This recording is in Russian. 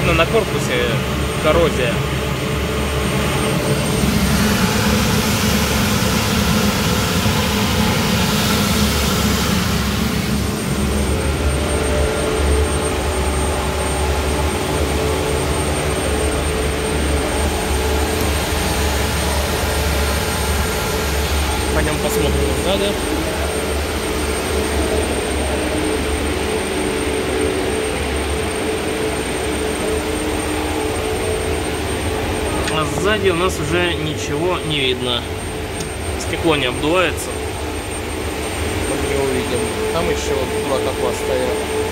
видно на корпусе коррозия. Пойдем посмотрим сзади. А сзади у нас уже ничего не видно. Стекло не обдувается. Мы не увидим. Там еще вот два котла стоят.